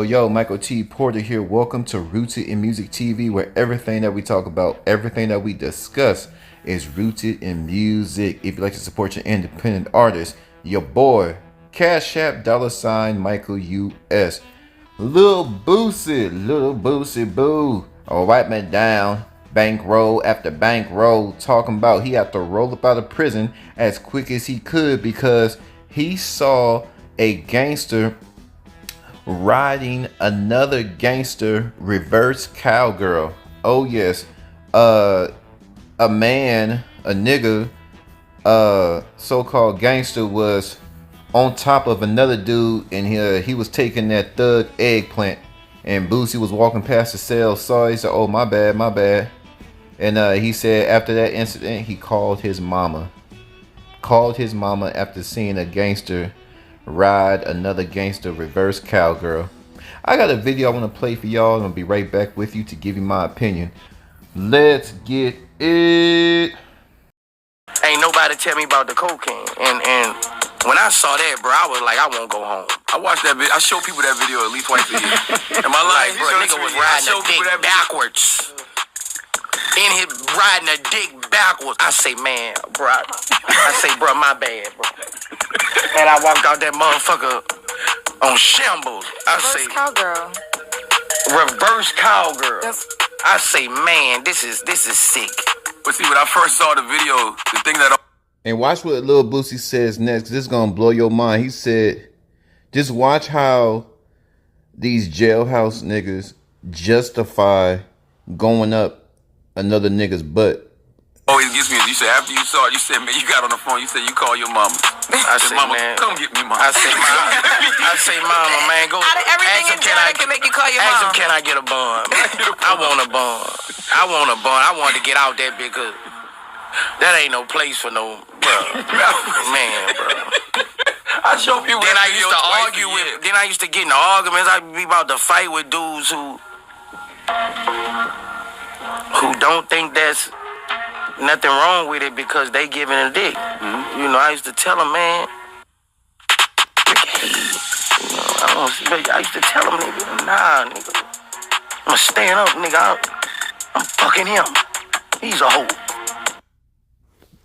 Yo, Michael T. Porter here. Welcome to Rooted in Music TV, where everything that we talk about, everything that we discuss is rooted in music. If you'd like to support your independent artist, your boy, Cash App, $ Michael US. Little Boosie boo. All right, man, down. Bankroll after bankroll, talking about he had to roll up out of prison as quick as he could because he saw a gangster riding another gangster reverse cowgirl. Oh yes, a nigga, so-called gangster was on top of another dude, and he was taking that thug eggplant, and Boosie was walking past the cell, saw it, he said, "Oh, my bad," and he said after that incident he called his mama after seeing a gangster ride another gangster reverse cowgirl. I got a video I want to play for y'all, and I'll be right back with you to give you my opinion. Let's get it. Ain't nobody tell me about the cocaine, and when I saw that, bro, I was like, I won't go home. I watched that video. I show people that video at least twice a year. In my life, bro, nigga was riding a dick backwards. In his riding a dick backwards. I say, man, bro. Bro, my bad, bro. And I walked out that motherfucker on shambles. Reverse cowgirl. Reverse cowgirl. I say, man, this is sick. But see, when I first saw the video, the thing that... And watch what Lil Boosie says next. This is gonna blow your mind. He said, just watch how these jailhouse niggas justify going up another nigga's butt. Oh, it gets me. You said after you saw it, you said, man, you got on the phone, you said you call your mama. I say, mama, man, come get me, mama. I say, mama, man, go. Out of everything in jail that can make you call your mom. Ask him, can I get a bun? I want a bun. I wanted to get out that because that ain't no place for no, bro. Man, bro. I show people. Then I used to argue with. Then I used to get in arguments. I'd be about to fight with dudes who don't think there's nothing wrong with it because they giving a dick. Mm-hmm. You know, I used to tell them, man. I used to tell them, nigga, nah, nigga. I'ma stand up, nigga. I'm fucking him. He's a hoe.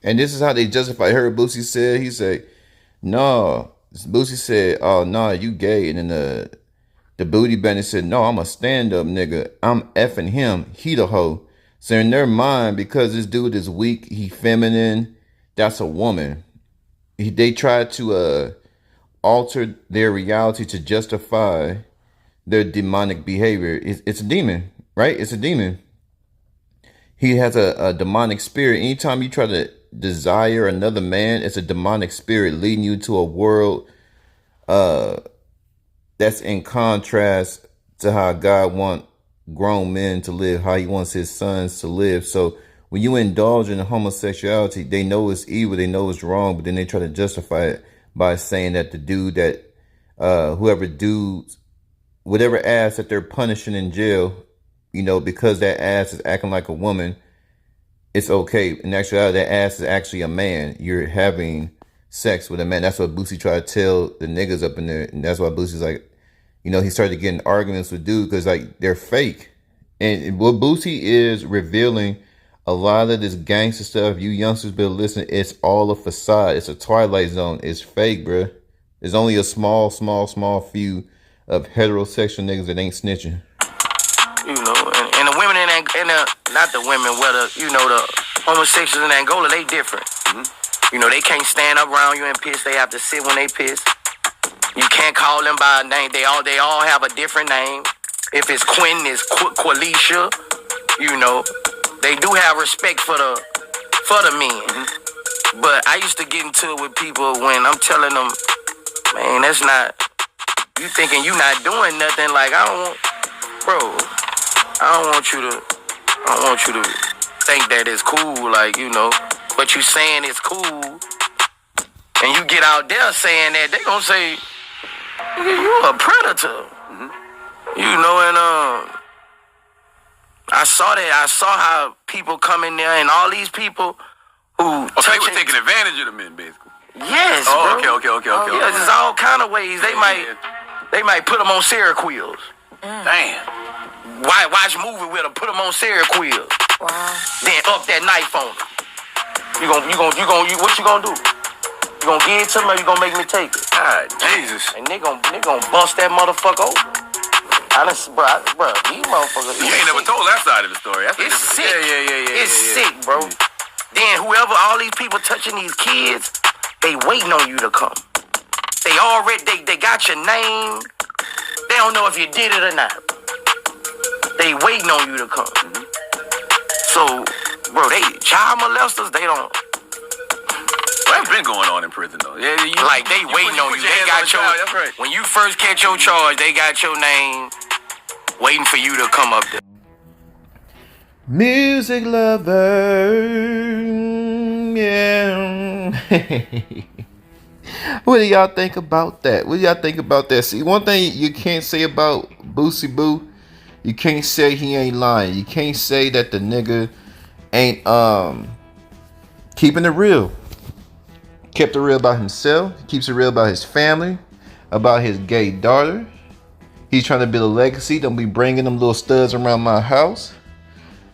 And this is how they justify. I heard Boosie said, he said, no. Boosie said, oh, no, you gay. And then the booty bandit said, no, I'm a stand-up nigga. I'm effing him. He the hoe. So in their mind, because this dude is weak, he feminine, that's a woman. They try to alter their reality to justify their demonic behavior. It's a demon, right? It's a demon. He has a demonic spirit. Anytime you try to desire another man, it's a demonic spirit leading you to a world that's in contrast to how God wants grown men to live, how he wants his sons to live. So when you indulge in homosexuality, they know it's evil, they know it's wrong, but then they try to justify it by saying that the dude that whatever ass that they're punishing in jail, you know, because that ass is acting like a woman, it's okay. In actuality, that ass is actually a man. You're having sex with a man. That's what Boosie tried to tell the niggas up in there. And that's why Boosie's like, you know, he started getting arguments with dudes because, like, they're fake. And what Boosie is revealing, a lot of this gangster stuff, you youngsters better listen, it's all a facade. It's a Twilight Zone. It's fake, bruh. There's only a small few of heterosexual niggas that ain't snitching. You know, and the women not the women, whether, you know, the homosexuals in Angola, they different. Mm-hmm. You know, they can't stand up around you and piss. They have to sit when they piss. You can't call them by a name. They all have a different name. If it's Quentin, it's Qualisha. You know, they do have respect for the men. Mm-hmm. But I used to get into it with people when I'm telling them, man, that's not. You thinking you not doing nothing? Like I don't want you to think that it's cool. Like, you know, but you saying it's cool. and you get out there saying that, they gonna say, you a predator. You know, and I saw that. I saw how people come in there, and all these people who so they were taking advantage of the men, basically. Yes, bro. Okay. Yeah, there's all kind of ways. They might put them on Seroquels. Damn. Why watch a movie with them? Put them on Seroquels. Wow. Then up that knife on them. What you gonna do? You gonna give it to me, or you gonna make me take it? God, Jesus. And they gonna bust that motherfucker open. Bro, these motherfuckers. You ain't never told that side of the story. It's sick. Yeah. It's sick, bro. Then whoever, all these people touching these kids, they waiting on you to come. They got your name. They don't know if you did it or not. They waiting on you to come. So, bro, they child molesters. They don't. Well, that's been going on in prison though. Yeah, They waiting on you. They got your. That's right. When you first catch your charge, they got your name, waiting for you to come up there. Music lover, yeah. What do y'all think about that? See, one thing you can't say about Boosie Boo, you can't say he ain't lying. You can't say that the nigga ain't keeping it real. Kept it real about himself. He keeps it real about his family, about his gay daughter. He's trying to build a legacy. Don't be bringing them little studs around my house.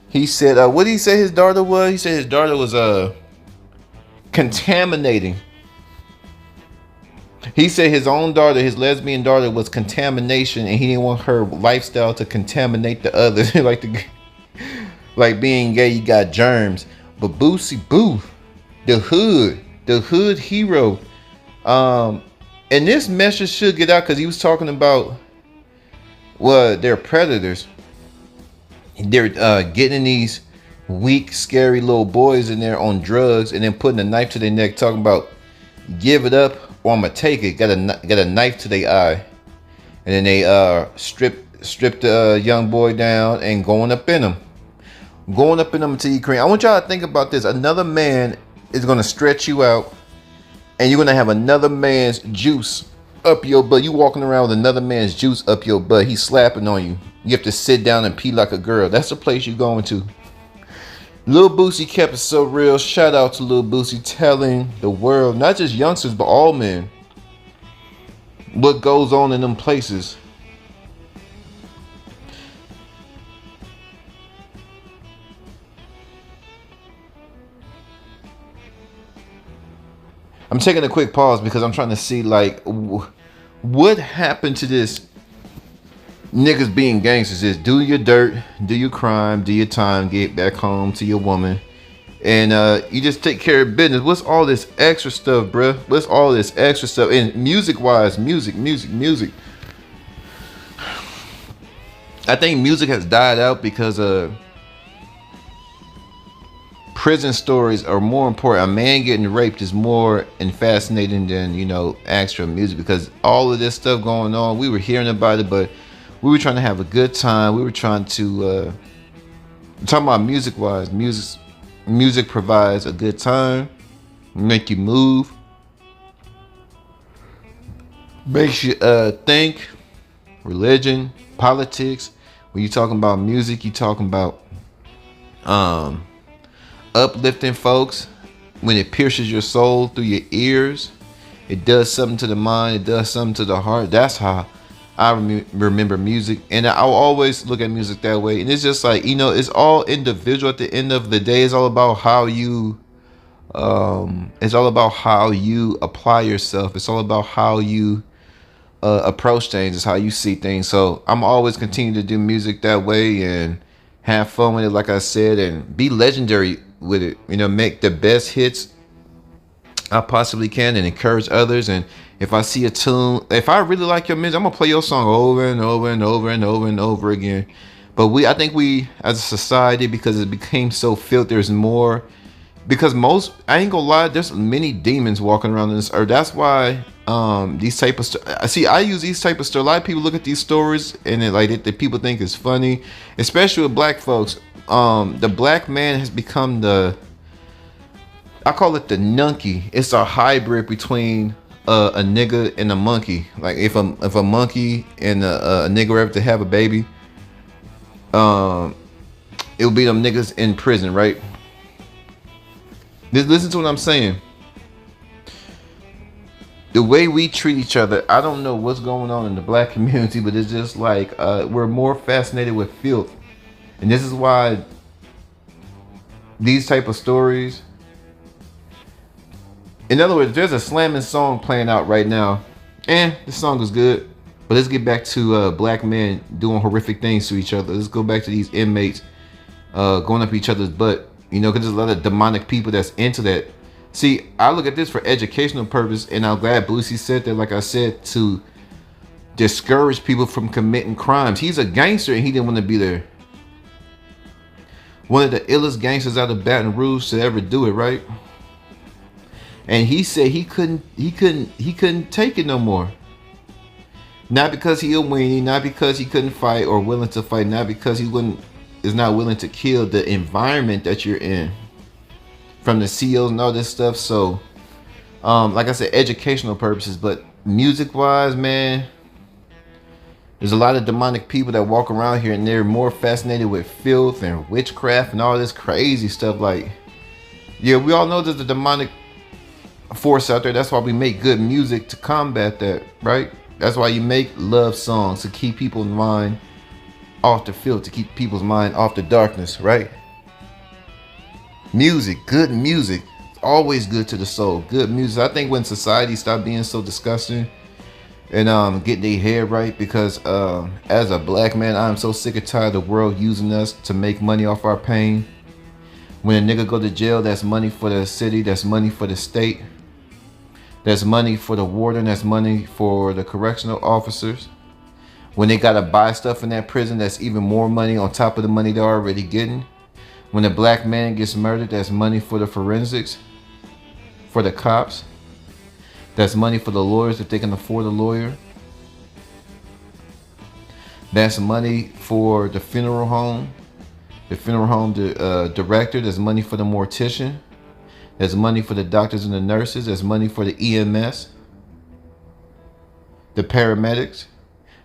He said, what did he say his daughter was? He said his daughter was contaminating. He said his own daughter, his lesbian daughter, was contamination, and he didn't want her lifestyle to contaminate the others. like being gay, you got germs. But Boosie Boo, the hood hero, and this message should get out because he was talking about they're predators. They're getting these weak, scary little boys in there on drugs and then putting a knife to their neck, talking about give it up or I'm gonna take it. Got a knife to their eye, and then they strip the young boy down and going up in him until you cream. I want y'all to think about this. Another man is gonna stretch you out, and you're gonna have another man's juice up your butt. You walking around with another man's juice up your butt. He's slapping on you. You have to sit down and pee like a girl. That's the place you're going to. Lil Boosie kept it so real. Shout out to Lil Boosie telling the world, not just youngsters, but all men, what goes on in them places. I'm taking a quick pause because I'm trying to see what happened to this niggas being gangsters is do your dirt, do your crime, do your time, get back home to your woman, and you just take care of business. What's all this extra stuff, bruh? What's all this extra stuff? And music-wise, music. I think music has died out because prison stories are more important. A man getting raped is more and fascinating than, extra music, because all of this stuff going on, we were hearing about it, but we were trying to have a good time. We were trying to talking about music-wise. Music provides a good time, make you move, makes you think. Religion, politics. When you're talking about music, you're talking about uplifting folks. When it pierces your soul through your ears, it does something to the mind. It does something to the heart. That's how I remember music, and I'll always look at music that way. And it's just like, it's all individual. At the end of the day, it's all about how you apply yourself. It's all about how you approach things. It's how you see things. So I'm always continue to do music that way and have fun with it, like I said, and be legendary with it. Make the best hits I possibly can and encourage others. And if I see a tune, if I really like your music, I'm gonna play your song over and over and over and over and over again. But I think we as a society, because it became so filthy, there's more, because I ain't gonna lie, there's many demons walking around in this earth. That's why these type of I use these type of stories. A lot of people look at these stories and the people think it's funny, especially with black folks. The black man has become I call it the nunky. It's a hybrid between a nigga and a monkey. Like if a monkey and a nigga were ever to have a baby, it would be them niggas in prison, right? Listen to what I'm saying. The way we treat each other, I don't know what's going on in the black community, but it's just like we're more fascinated with filth, and this is why these type of stories. In other words, there's a slamming song playing out right now, and the song is good. But let's get back to black men doing horrific things to each other. Let's go back to these inmates going up each other's butt. You know, because there's a lot of demonic people that's into that. See, I look at this for educational purpose, and I'm glad Boosie said that, like I said, to discourage people from committing crimes. He's a gangster, and he didn't want to be there. One of the illest gangsters out of Baton Rouge to ever do it, right? And he said he couldn't take it no more. Not because he a weenie, not because he couldn't fight or willing to fight, not because he is not willing to kill. The environment that you're in, from the CEOs and all this stuff. So, like I said, educational purposes, but music wise, man, there's a lot of demonic people that walk around here, and they're more fascinated with filth and witchcraft and all this crazy stuff. Like, yeah, we all know there's a demonic force out there. That's why we make good music to combat that, right? That's why you make love songs, to keep people's mind off the filth, to keep people's mind off the darkness, right? Music, good music, always good to the soul. Good music. I think when society stopped being so disgusting and getting their head right, because as a black man, I'm so sick and tired of the world using us to make money off our pain. When a nigga go to jail, that's money for the city, that's money for the state. There's money for the warden. That's money for the correctional officers. When they gotta buy stuff in that prison, that's even more money on top of the money they're already getting. When a black man gets murdered, that's money for the forensics, for the cops. That's money for the lawyers if they can afford a lawyer. That's money for the funeral home. The funeral home director. There's money for the mortician. There's money for the doctors and the nurses. There's money for the EMS, the paramedics.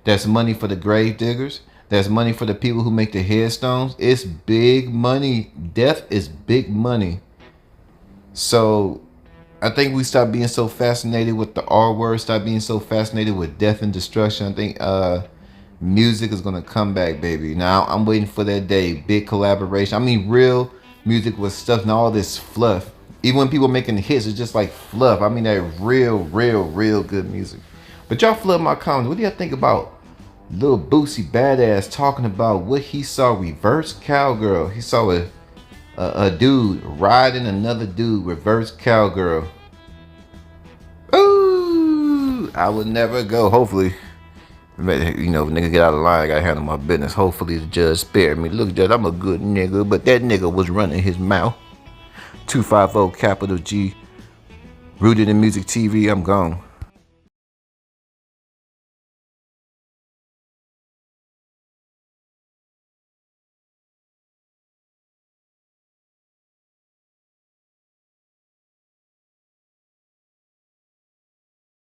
There's money for the grave diggers. There's money for the people who make the headstones. It's big money. Death is big money. So I think we stop being so fascinated with the R word, stop being so fascinated with death and destruction. I think music is going to come back, baby. Now I'm waiting for that day. Big collaboration. I mean, real music with stuff, and all this fluff. Even when people making hits, it's just like fluff. I mean, that real good music. But y'all flood my comments. What do y'all think about Lil Boosie Badass talking about what he saw reverse cowgirl? He saw a dude riding another dude reverse cowgirl. Ooh, I would never go. Hopefully, you know, nigga get out of line. I gotta handle my business. Hopefully the judge spared me. Look, Judge, I'm a good nigga, but that nigga was running his mouth. 250 capital G, rooted in music TV. I'm gone.